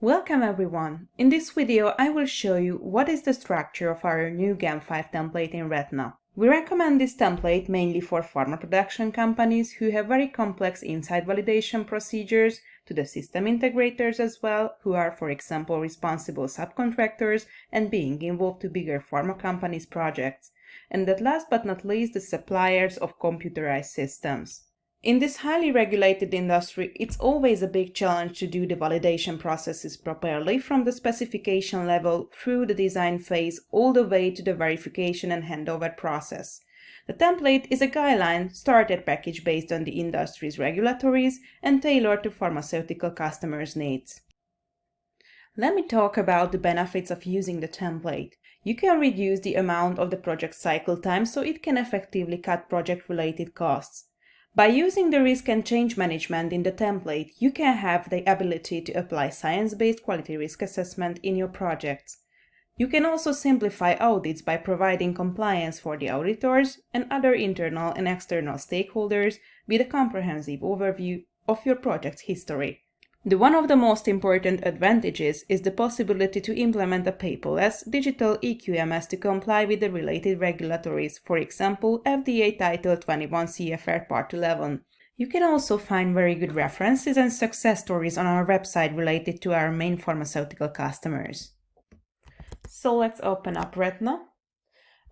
Welcome everyone! In this video I will show you what is the structure of our new GAMP 5 template in Retina. We recommend this template mainly for pharma production companies who have very complex inside validation procedures, to the system integrators as well, who are for example responsible subcontractors and being involved to bigger pharma companies' projects, and that last but not least the suppliers of computerized systems. In this highly regulated industry, it's always a big challenge to do the validation processes properly from the specification level through the design phase all the way to the verification and handover process. The template is a guideline starter package based on the industry's regulatories and tailored to pharmaceutical customers' needs. Let me talk about the benefits of using the template. You can reduce the amount of the project cycle time so it can effectively cut project-related costs. By using the risk and change management in the template, you can have the ability to apply science-based quality risk assessment in your projects. You can also simplify audits by providing compliance for the auditors and other internal and external stakeholders with a comprehensive overview of your project's history. One of the most important advantages is the possibility to implement a paperless digital EQMS to comply with the related regulatories, for example, FDA Title 21 CFR Part 11. You can also find very good references and success stories on our website related to our main pharmaceutical customers. So let's open up Retina.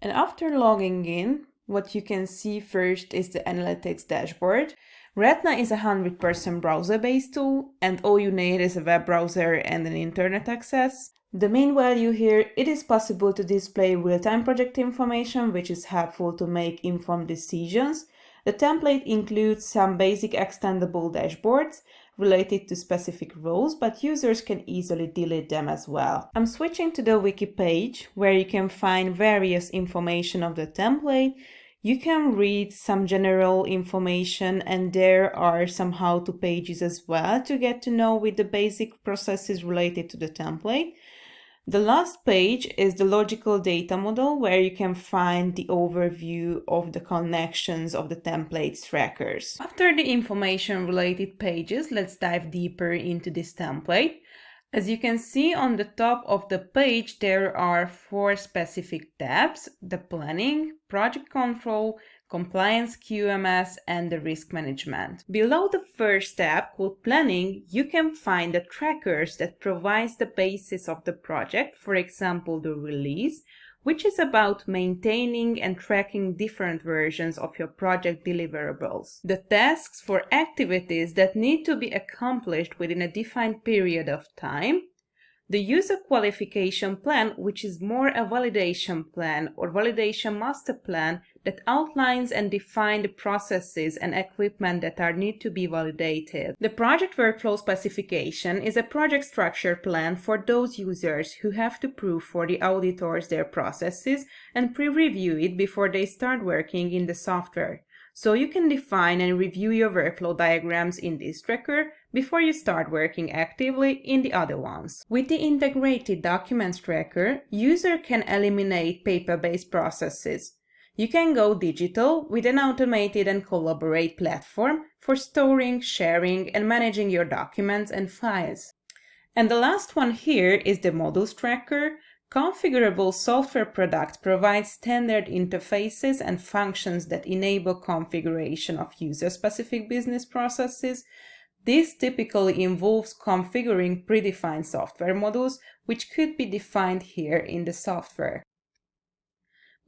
And after logging in, what you can see first is the analytics dashboard. Retina is a 100% browser-based tool, and all you need is a web browser and an internet access. The main value here, it is possible to display real-time project information, which is helpful to make informed decisions. The template includes some basic extendable dashboards related to specific roles, but users can easily delete them as well. I'm switching to the wiki page, where you can find various information of the template. You can read some general information, and there are some how-to pages as well to get to know with the basic processes related to the template. The last page is the logical data model, where you can find the overview of the connections of the template's trackers. After the information related pages, let's dive deeper into this template. As you can see on the top of the page, there are 4 specific tabs: the planning, project control, compliance QMS, and the risk management. Below the first tab called planning, you can find the trackers that provides the basis of the project, for example the release, which is about maintaining and tracking different versions of your project deliverables. The tasks for activities that need to be accomplished within a defined period of time. The user qualification plan, which is more a validation plan or validation master plan that outlines and defines the processes and equipment that need to be validated. The project workflow specification is a project structure plan for those users who have to prove for the auditors their processes and pre-review it before they start working in the software. So you can define and review your workflow diagrams in this tracker before you start working actively in the other ones. With the integrated documents tracker, user can eliminate paper-based processes. You can go digital with an automated and collaborate platform for storing, sharing, and managing your documents and files. And the last one here is the modules tracker. Configurable software product provides standard interfaces and functions that enable configuration of user-specific business processes. This typically involves configuring predefined software modules, which could be defined here in the software.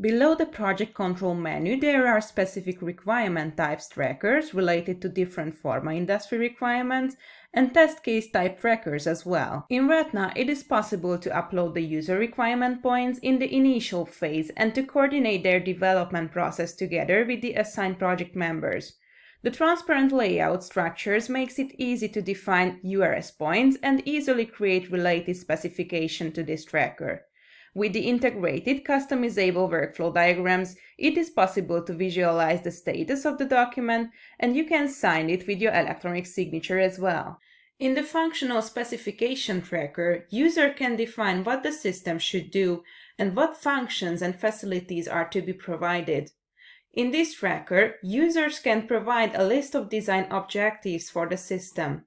Below the project control menu, there are specific requirement types trackers related to different pharma industry requirements and test case type trackers as well. In Retina, it is possible to upload the user requirement points in the initial phase and to coordinate their development process together with the assigned project members. The transparent layout structures makes it easy to define URS points and easily create related specification to this tracker. With the integrated customizable workflow diagrams, it is possible to visualize the status of the document, and you can sign it with your electronic signature as well. In the functional specification tracker, user can define what the system should do and what functions and facilities are to be provided. In this tracker, users can provide a list of design objectives for the system.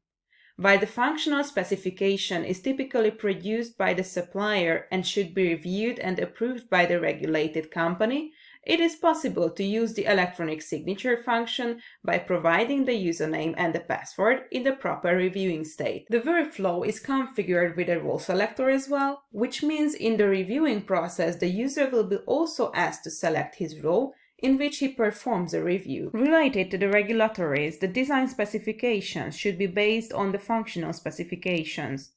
While the functional specification is typically produced by the supplier and should be reviewed and approved by the regulated company, it is possible to use the electronic signature function by providing the username and the password in the proper reviewing state. The workflow is configured with a role selector as well, which means in the reviewing process the user will be also asked to select his role in which he performs a review. Related to the regulatories, the design specifications should be based on the functional specifications.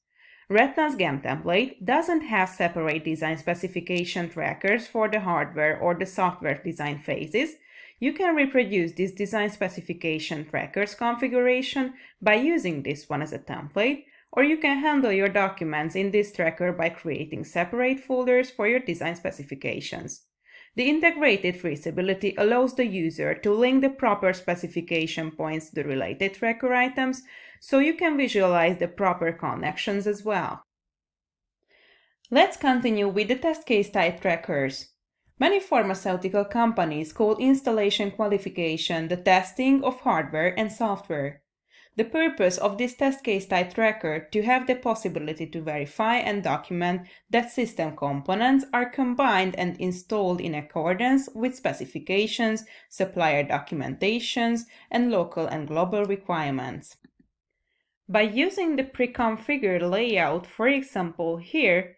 Retina's GAMP template doesn't have separate design specification trackers for the hardware or the software design phases. You can reproduce this design specification trackers configuration by using this one as a template, or you can handle your documents in this tracker by creating separate folders for your design specifications. The integrated traceability allows the user to link the proper specification points to the related tracker items, so you can visualize the proper connections as well. Let's continue with the test case type trackers. Many pharmaceutical companies call installation qualification the testing of hardware and software. The purpose of this test case type tracker to have the possibility to verify and document that system components are combined and installed in accordance with specifications, supplier documentations, and local and global requirements. By using the pre-configured layout, for example here,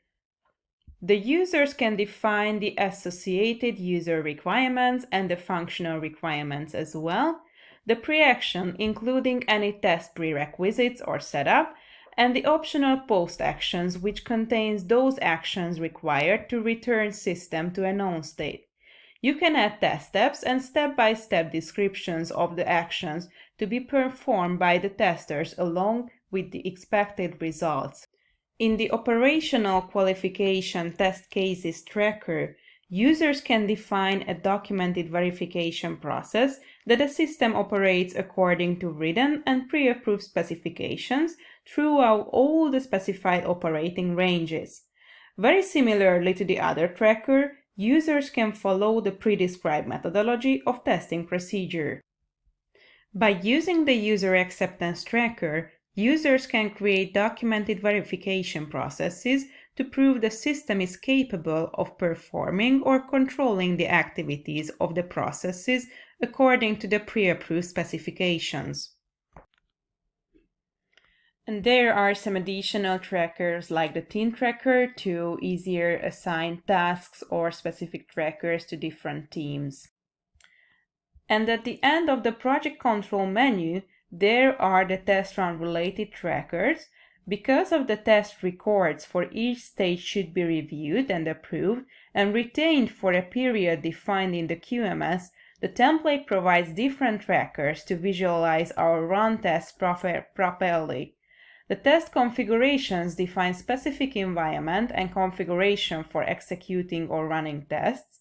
the users can define the associated user requirements and the functional requirements as well, the pre-action including any test prerequisites or setup, and the optional post-actions which contains those actions required to return system to a known state. You can add test steps and step-by-step descriptions of the actions to be performed by the testers along with the expected results. In the operational qualification test cases tracker, users can define a documented verification process that the system operates according to written and pre-approved specifications throughout all the specified operating ranges. Very similarly to the other tracker, users can follow the pre-described methodology of testing procedure. By using the user acceptance tracker, users can create documented verification processes to prove the system is capable of performing or controlling the activities of the processes according to the pre-approved specifications. And there are some additional trackers like the team tracker to easier assign tasks or specific trackers to different teams. And at the end of the project control menu, there are the test run related trackers. Because of the test records for each stage should be reviewed and approved and retained for a period defined in the QMS, the template provides different trackers to visualize our run tests properly. The test configurations define specific environment and configuration for executing or running tests.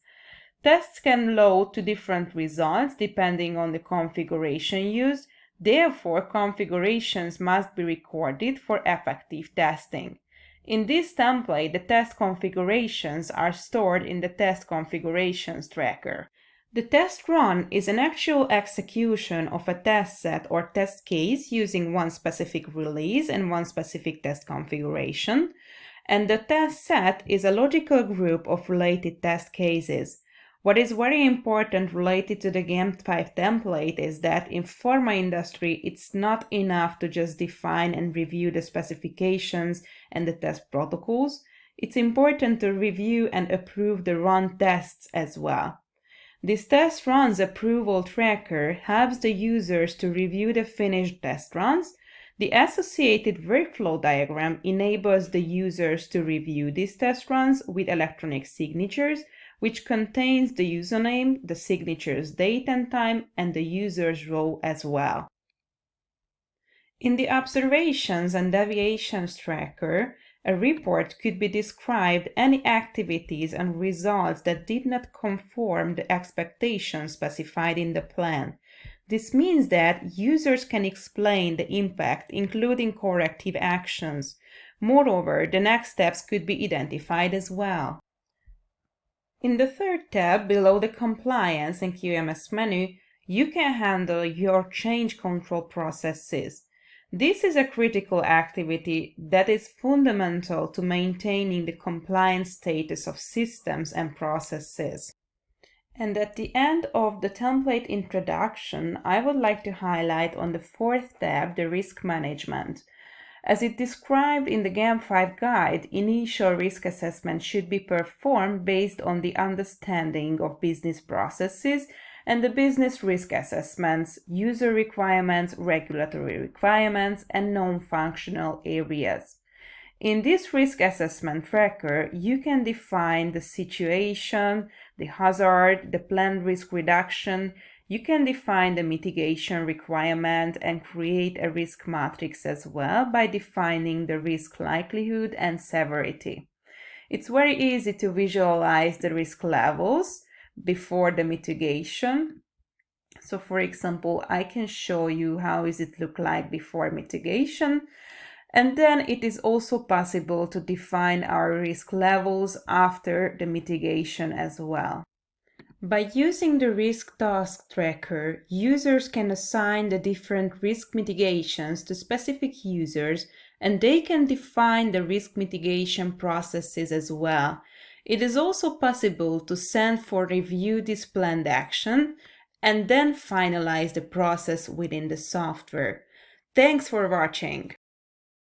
Tests can load to different results depending on the configuration used. Therefore, configurations must be recorded for effective testing. In this template, the test configurations are stored in the test configurations tracker. The test run is an actual execution of a test set or test case using one specific release and one specific test configuration, and the test set is a logical group of related test cases. What is very important related to the GAMP 5 template is that in pharma industry, it's not enough to just define and review the specifications and the test protocols. It's important to review and approve the run tests as well. This test runs approval tracker helps the users to review the finished test runs. The associated workflow diagram enables the users to review these test runs with electronic signatures, which contains the username, the signature's date and time, and the user's role as well. In the observations and deviations tracker, a report could be described any activities and results that did not conform the expectations specified in the plan. This means that users can explain the impact, including corrective actions. Moreover, the next steps could be identified as well. In the third tab below the Compliance and QMS menu, you can handle your change control processes. This is a critical activity that is fundamental to maintaining the compliance status of systems and processes. And at the end of the template introduction, I would like to highlight on the fourth tab the risk management. As it described in the GAMP 5 guide, initial risk assessment should be performed based on the understanding of business processes and the business risk assessments, user requirements, regulatory requirements, and non-functional areas. In this risk assessment tracker, you can define the situation, the hazard, the planned risk reduction. You can define the mitigation requirement and create a risk matrix as well by defining the risk likelihood and severity. It's very easy to visualize the risk levels before the mitigation. So for example, I can show you how does it look like before mitigation. And then it is also possible to define our risk levels after the mitigation as well. By using the risk task tracker, users can assign the different risk mitigations to specific users, and they can define the risk mitigation processes as well. It is also possible to send for review this planned action and then finalize the process within the software. Thanks for watching.